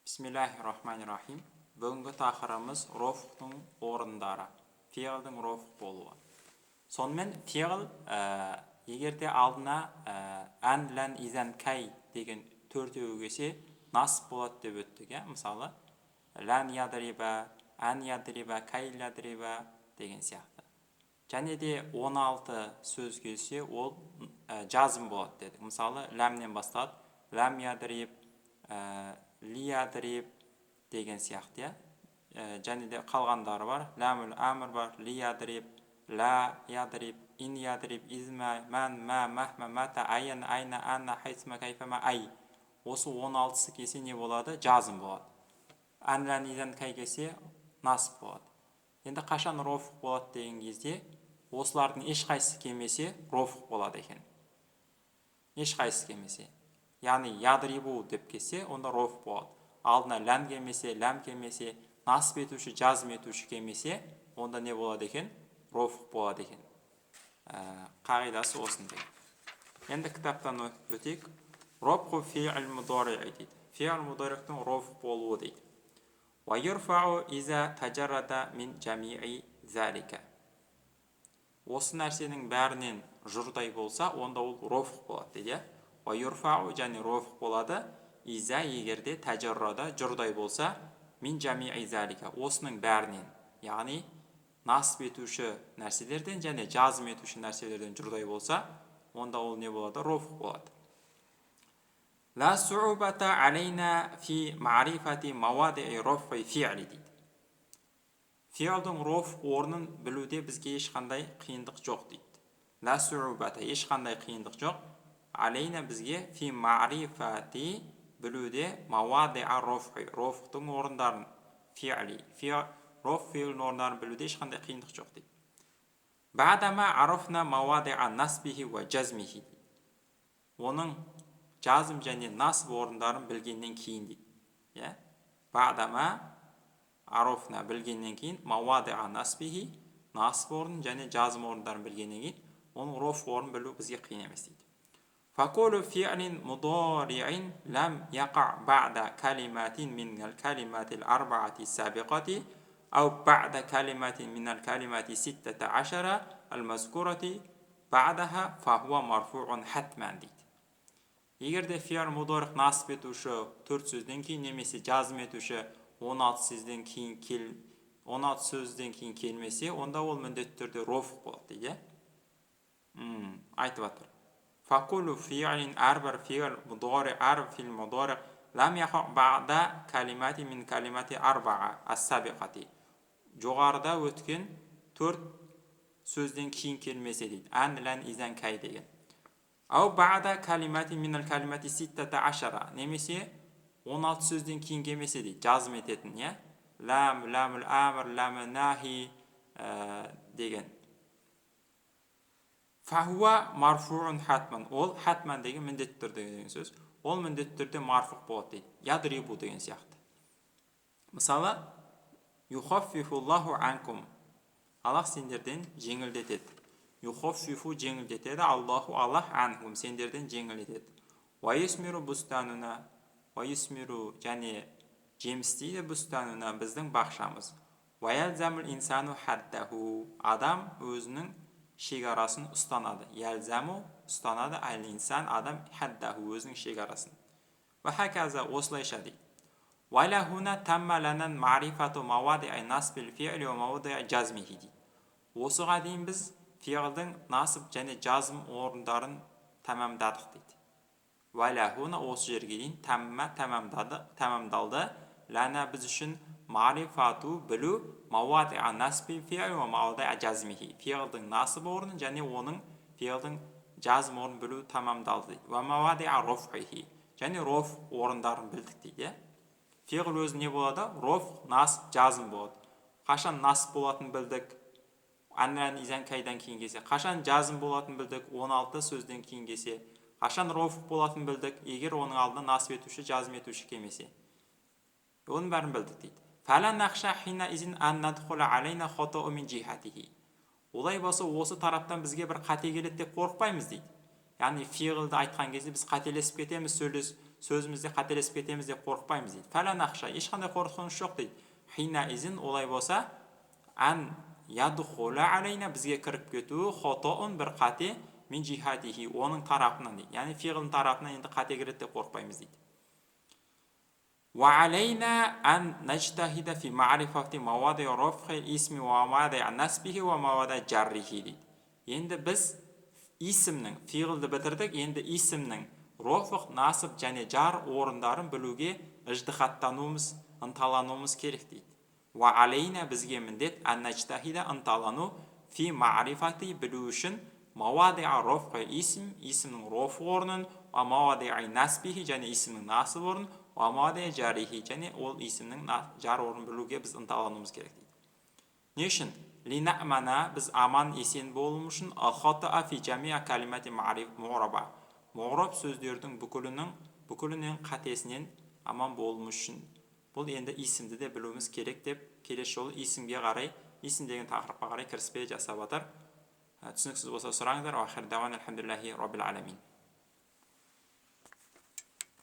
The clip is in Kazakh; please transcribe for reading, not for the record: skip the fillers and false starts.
Bismillahirrahmanirrahim. Бүгінгі тақырыбымыз рофтың орындары, фиғылдың роф болуы. Сонымен фиғыл егерде алдына ән, лән, изан, кәй деген төртеуі келсе насып болады деп өттік. Мысалы, лән ядриба, ән ядриба, кәй ядриба деген сияқты. Және де 16 сөз келсе ол жазым болады дедік. Мысалы, ләмнен басталады. Ләм ядриб, ли ядриб деген сияқты. Және де қалғандары бар. Ләмүл әмір бар. Ли ядриб, ла ядриб, ин ядриб, изма, мән, мә, мәхмә, мәта, айын, айна, әнна, хайсма, кайфама, ай. Осы 16-сы келсе не болады? Жазым болады. Ән, лән, изан, кәй келсе насып болады. Енді қашан роф болады деген кезде осылардың ешқайсысы келмесе роф болады екен. Ешқайсысы келмесе. Яғни ядрибу деп келсе, онда роф болады. Алдына ләм келмесе, ләм келмесе, насып етуші, жазым етуші келмесе, онда не болады екен? Роф болады екен. Қағидасы осындай. Енді кітаптан өтейік. Робху фи'л мудори дейді. Фи'л мудорихтың роф болуы дейді. Ва юрфау иза таджаррада мин жами'i залика. Осы нәрсенің бәрінен жұрдай болса, онда ол роф болады дейді. Ва юрфау және роф болады. Иза егерде таджаррада жұрдай болса, мин жами'i залика. Осының бәрінен, яғни насып етуші нәрселерден және жазым етуші нәрселерден жұрдай болса, онда ол не болады? Роф болады. La su'ubata алейна фи ма'рифати мавади'i рофи фи'ли дейді. Фи'лдің роф орнын білуде бізге ешқандай қиындық жоқ дейді. La su'убата ешқандай қиындық жоқ. Алейна бізге фи ма'рифати білуде мавади'a рофи рофтың орындарын фи'ли. Роф фи'лдің орындарын білуде ешқандай қиындық жоқ дейді. Бa'дама арафна мавади'a насбихи ва жазмихи. Оның жазым және насып орындарын білгеннен кейін дейді. Бa'дама арафна білгеннен кейін мавади'a насбихи насып орнын және жазым орындарын білгеннен кейін оның роф орнын білу бізге қиын емес дейді. فكل فعل مضارع لم يقع بعد كلمات من الكلمات الأربعة السابقة أو بعد كلمات من الكلمات 16 المذكورة بعدها فهو مرفوع حتما дейді. Егерде фи'л мудорих насып етуші 4 сөзден кейін немесе жазым етуші 16 сөзден кейін келмесе, онда ол міндетті түрде роф болады дейді. Айтып жатыр. فكل فعل әрбір фи'л мудорих әрбір фи'л мудорих لم يقع بعد كلمات من كلمات أربعة السابقة. Жоғарыда өткен 4 сөзден кейін келмесе дейді. Ән, лән, изан, кәй деген. Ау бa'да калимати минал калимати 16 немесе 16 сөзден кейін келмесе дейді. Жазым ететін, ләм, ләмүл әмір, ләмүл нахи деген. Фахуа марфуун хатман. Ол хатман деген міндетті түрде деген сөз. Ол міндетті түрде марфуқ болады дейді. Ядрибу деген сияқты. Мысалы, юхаффифуллаху анкум. Аллах сендерден жеңілдетеді. Юхаффифу жеңілдетеді. Аллаху Аллах анкум сендерден жеңілдетеді. Вайисмиру бустануна. Вайисмиру және жемістейді бустануна біздің бақшамыз. Ваялзамул инсану хаддаху. Адам өзінің шекарасын ұстанады. Ялзаму ұстанады, ал инсан адам хаддаху өзінің шекарасын. Ва хаказа осылайша дейді. Валахуна тамма ланан ма'рифату мавади'i насбил фи'ли ва мавади'i жазмихи дейді. Осыға дейін біз фи'лдің насып және жазым орындарын тамамдадық дейді. Валахуна осы жерге дейін тамма тамамдалды. Лана біз үшін ма'рифату білу мавади'i насбил фи'ли ва мавади'i жазмихи. Фи'лдің насып орнын және оның фи'лдің жазым орнын білу тамамдалды дейді. Ва мавади'i рофхихи және роф орындарын білдік дейді. Фиғыл өзі не болады? Роф, насып, жазым болады. Қашан насып болатын білдік? Ән, лән, изан, кәйден кейін келсе. Қашан жазым болатын білдік? 16 сөзден кейін келсе. Қашан роф болатын білдік? Егер оның алдына насып етуші, жазым етуші келмесе. Оның бәрін білдік дейді. Фәлән нақша хина изин ән надхула алейна хотоу мин жихатихи. Олай болса, осы тараптан бізге бір қате келеді деп қорықпаймыз дейді. Яғни фиғылды айтқан кезде біз қателесіп кетеміз, сөзімізде қателесіп кетеміз деп қорықпаймыз дейді. Фәлә нахша, ешқандай қорқыныш жоқ дейді. Хина изин, олай болса, ан ядхула алейна, бізге кіріп кетуі хотоун, бір қате, min jihatihi, оның тарапынан дейді. Яғни фиғылдың тарапынан енді қате кіреді деп қорықпаймыз дейді. Ва алейна ан najtahida fi ma'rifati mawadi' raf'i ismi wa mawadi' nasbihi wa mawadi' jarrihi дейді. Енді біз исімнің, фиғылды бітірдік, енді исімнің рофық, насып және жар орындарын білуге ыждихаттануымыз, ынталануымыз керек дейді. Ва алейна, бізге міндет, ан najtahida, ынталану, фи ma'rifati, білу үшін, мавади'a рофқи исм, исімнің роф орнын, ва мавади'a насбихи, және исімнің насып орнын, ва мавади'a жарихи, және ол исімнің жар орнын білуге біз ынталануымыз керек дейді. Не үшін? Линa'мана, біз аман есен болуымыз үшін, ал-хата'a фи жами'a калимати му'раба, му'раб сөздердің бүкілінен қатесінен аман болуымыз үшін. Бұл енді исімді де білуіміз керек деп, келесі жолы исімге қарай, исім деген тақырыпқа қарай кіріспе жасап жатыр. Түсініксіз болса сұраңыздар. Ахир даван, алхамдулиллахи раббил аламин.